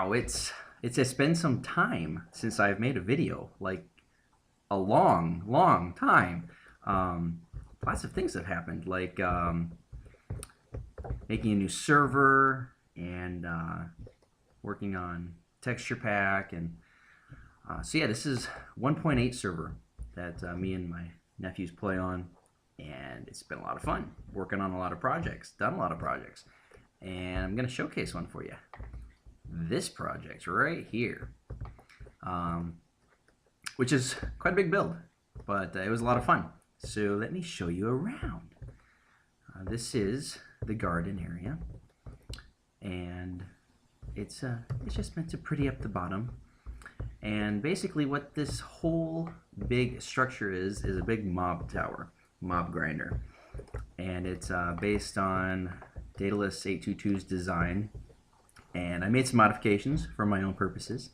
Wow, it's been some time since I've made a video, like a long time. Um, Lots of things have happened, like making a new server and working on texture pack, and so yeah, this is 1.8 server that me and my nephews play on, and it's been a lot of fun working on a lot of projects, done a lot of projects, and I'm gonna showcase one for you. This project right here, um, which is quite a big build, but it was a lot of fun. So let me show you around. This is the garden area, and it's just meant to pretty up the bottom. And basically, what this whole big structure is a big mob tower, mob grinder, and it's based on Daedalus 822's design. And I made some modifications for my own purposes,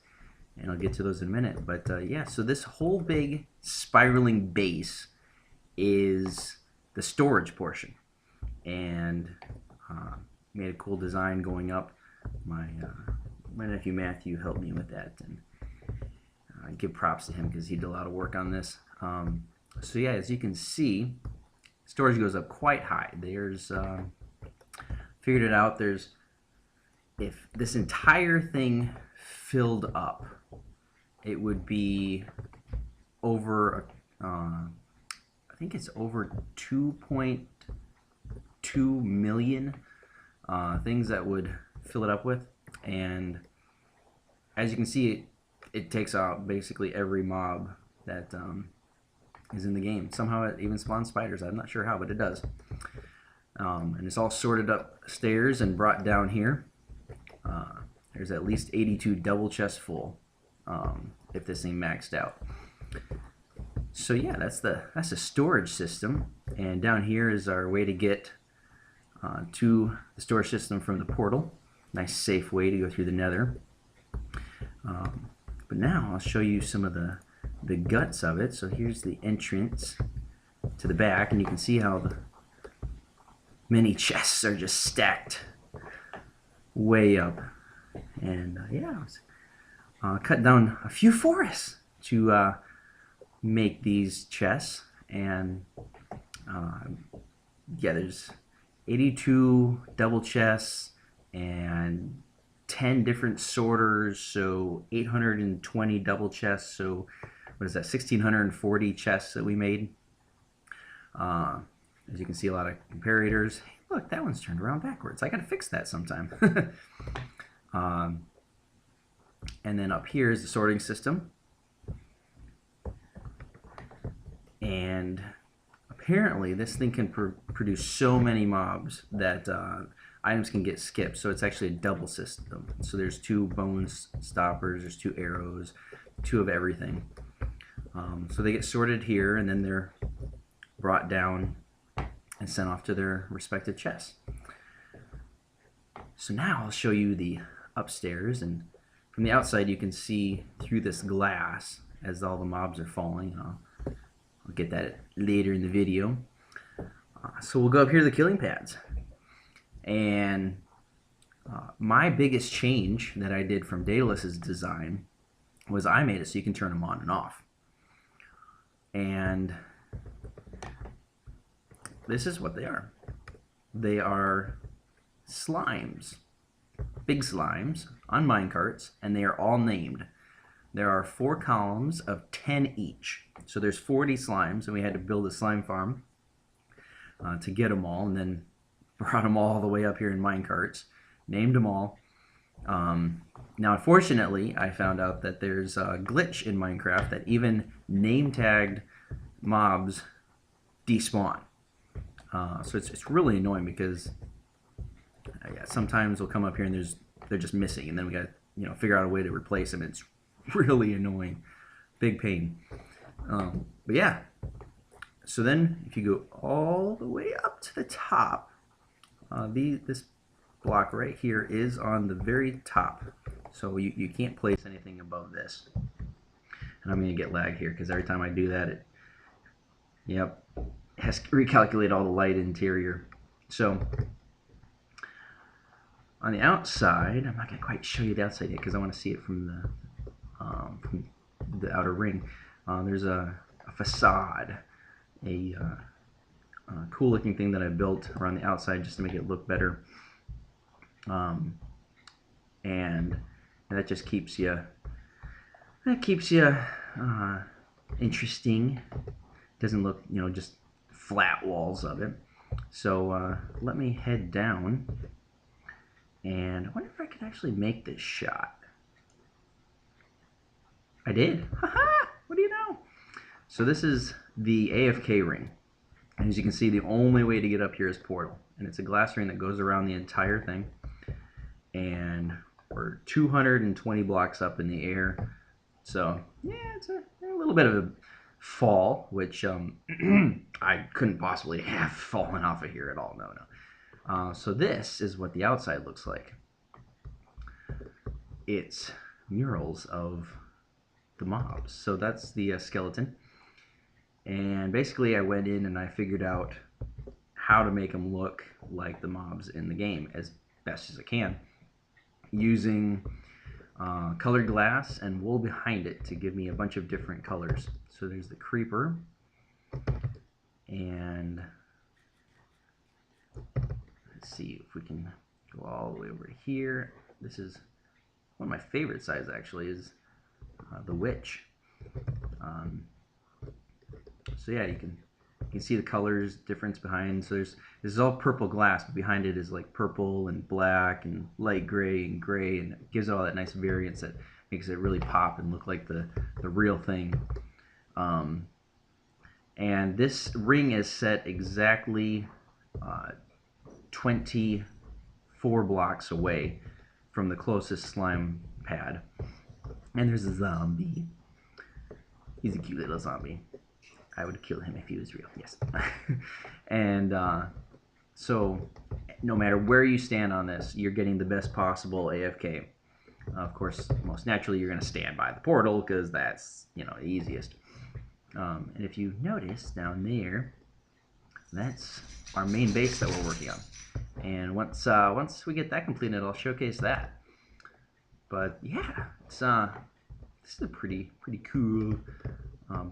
and I'll get to those in a minute. But yeah, so this whole big spiraling base is the storage portion, and made a cool design going up. My nephew Matthew helped me with that, and I give props to him because he did a lot of work on this. So yeah, as you can see, storage goes up quite high. There's figured it out. There's If this entire thing filled up, it would be over, I think it's over 2.2 million things that would fill it up with. And as you can see, it takes out basically every mob that is in the game. Somehow it even spawns spiders. I'm not sure how, but it does. And it's all sorted upstairs and brought down here. There's at least 82 double chests full if this thing maxed out. So yeah, that's the storage system, and down here is our way to get to the storage system from the portal. Nice safe way to go through the nether. But now I'll show you some of the guts of it. So here's the entrance to the back, and you can see how the many chests are just stacked way up. And yeah, cut down a few forests to make these chests. And yeah, there's 82 double chests and 10 different sorters, so 820 double chests. So what is that, 1640 chests that we made. As you can see, a lot of comparators. Hey, look, that one's turned around backwards. I gotta fix that sometime. And then up here is the sorting system. And apparently this thing can produce so many mobs that items can get skipped. So it's actually a double system. So there's 2 bone stoppers, there's 2 arrows, 2 of everything. So they get sorted here, and then they're brought down and sent off to their respective chests. So now I'll show you the upstairs, and from the outside you can see through this glass as all the mobs are falling. I'll get that later in the video. So we'll go up here to the killing pads, and my biggest change that I did from Daedalus's design was I made it so you can turn them on and off. And this is what they are. They are slimes, big slimes on minecarts, and they are all named. There are 4 columns of 10 each. So there's 40 slimes, and we had to build a slime farm to get them all, and then brought them all the way up here in minecarts, named them all. Now, unfortunately, I found out that there's a glitch in Minecraft that even name-tagged mobs despawn. So it's really annoying because sometimes we'll come up here and they're just missing, and then we got to figure out a way to replace them. It's really annoying, big pain. But yeah, so then if you go all the way up to the top, this block right here is on the very top, so you can't place anything above this. And I'm going to get lag here because every time I do that, it has to recalculate all the light interior. So On the outside, I'm not going to quite show you the outside yet because I want to see it from the outer ring. There's a facade, a cool looking thing that I built around the outside just to make it look better. And that just keeps you interesting. Doesn't look, just flat walls of it. So let me head down, and I wonder if I could actually make this shot. I did. Haha! What do you know? So this is the AFK ring. And as you can see, the only way to get up here is portal. And it's a glass ring that goes around the entire thing. And we're 220 blocks up in the air. So, yeah, it's a little bit of a fall, which I couldn't possibly have fallen off of here at all. No. So this is what the outside looks like. It's murals of the mobs. So that's the skeleton. And basically I went in and I figured out how to make them look like the mobs in the game as best as I can, using colored glass and wool behind it to give me a bunch of different colors. So there's the creeper, and let's see if we can go all the way over here. This is one of my favorite sides, actually, is the witch. So yeah, you can see the colors difference behind. So this is all purple glass, but behind it is like purple and black and light gray, and it gives all that nice variance that makes it really pop and look like the real thing. And this ring is set exactly 24 blocks away from the closest slime pad. And there's a zombie. He's a cute little zombie. I would kill him if he was real, yes. And so no matter where you stand on this, you're getting the best possible AFK. Of course, most naturally, you're going to stand by the portal because that's, the easiest. And if you notice down there, that's our main base that we're working on. And once we get that completed, I'll showcase that. But yeah, this is a pretty cool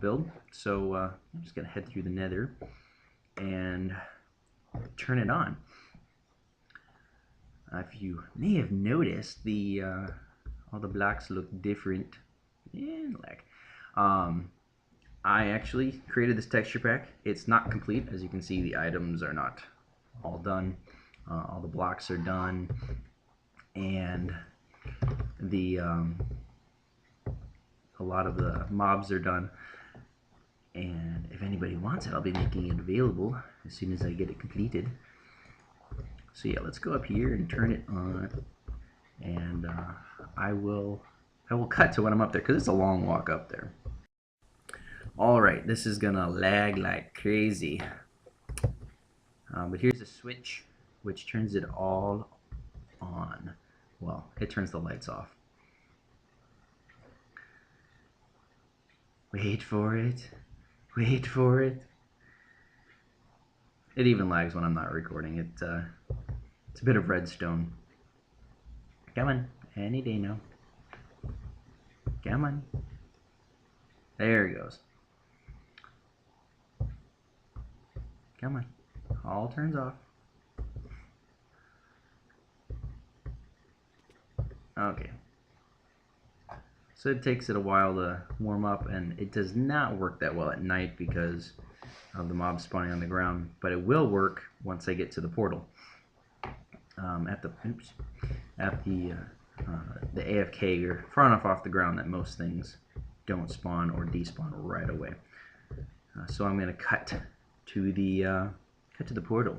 build. So I'm just gonna head through the nether and turn it on. If you may have noticed, all the blocks look different. I actually created this texture pack. It's not complete. As you can see, the items are not all done. All the blocks are done, and a lot of the mobs are done. And if anybody wants it, I'll be making it available as soon as I get it completed. So yeah, let's go up here and turn it on, and I will cut to when I'm up there because it's a long walk up there. Alright, this is gonna lag like crazy. But here's a switch which turns it all on. Well, it turns the lights off. Wait for it. Wait for it. It even lags when I'm not recording. It's a bit of redstone. Come on, any day now. Come on. There it goes. Come on. All turns off. Okay. So it takes it a while to warm up, and it does not work that well at night because of the mobs spawning on the ground, but it will work once I get to the portal. At the AFK, you're far enough off the ground that most things don't spawn or despawn right away. So I'm going to cut to the portal.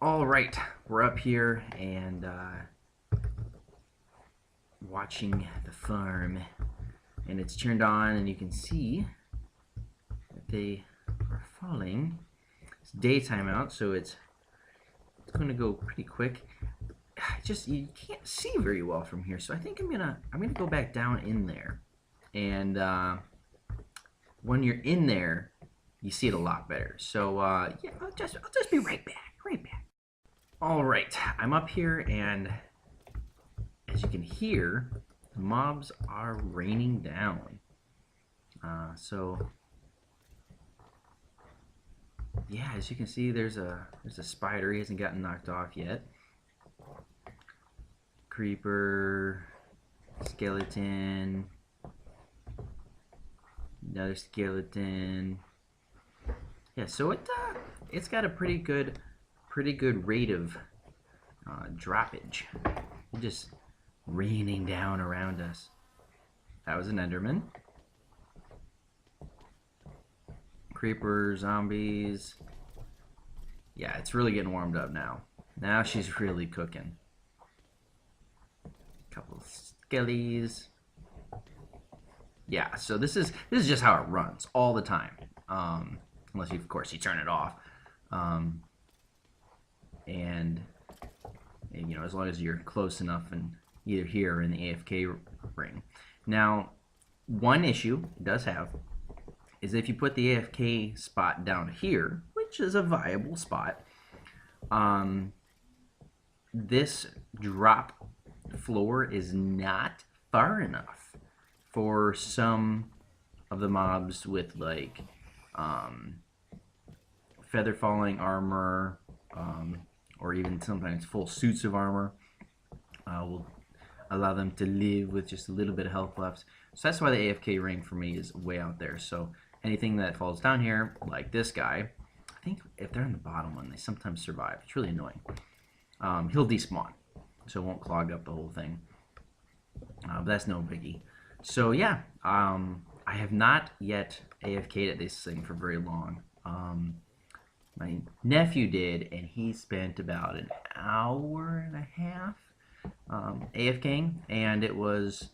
All right, we're up here and watching the farm, and it's turned on, and you can see that they are falling. It's daytime out, so it's going to go pretty quick. You can't see very well from here, so I think I'm gonna go back down in there, and when you're in there, you see it a lot better. So yeah, I'll just be right back. All right, I'm up here, and as you can hear, the mobs are raining down. So yeah, as you can see, there's a spider. He hasn't gotten knocked off yet. Creeper, skeleton, another skeleton. Yeah, so it's got a pretty good rate of droppage. Just raining down around us. That was an Enderman. Creeper, zombies. Yeah, it's really getting warmed up now. Now she's really cooking. Couple of skellies. Yeah, so this is just how it runs all the time. Unless you, of course, you turn it off. And you know, as long as you're close enough and either here or in the AFK ring. Now, one issue it does have is if you put the AFK spot down here, which is a viable spot, this drop floor is not far enough for some of the mobs with like feather falling armor, or even sometimes full suits of armor will allow them to live with just a little bit of health left. So that's why the AFK ring for me is way out there. So anything that falls down here, like this guy, I think if they're in the bottom one, they sometimes survive. It's really annoying. He'll despawn, so it won't clog up the whole thing. But that's no biggie. So yeah, I have not yet AFK'd at this thing for very long. My nephew did, and he spent about an hour and a half AFKing, and it was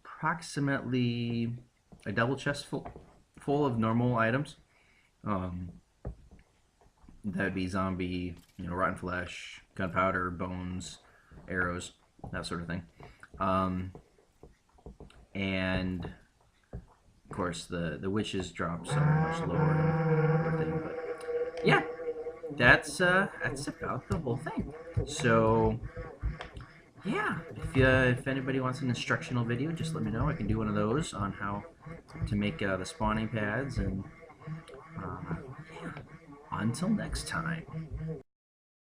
approximately a double chest full of normal items. That would be zombie, you know, rotten flesh, gunpowder, bones, arrows, that sort of thing. And of course, the witches drop so much lower and everything. But yeah, that's about the whole thing. So yeah, if anybody wants an instructional video, just let me know. I can do one of those on how to make the spawning pads. And yeah, until next time.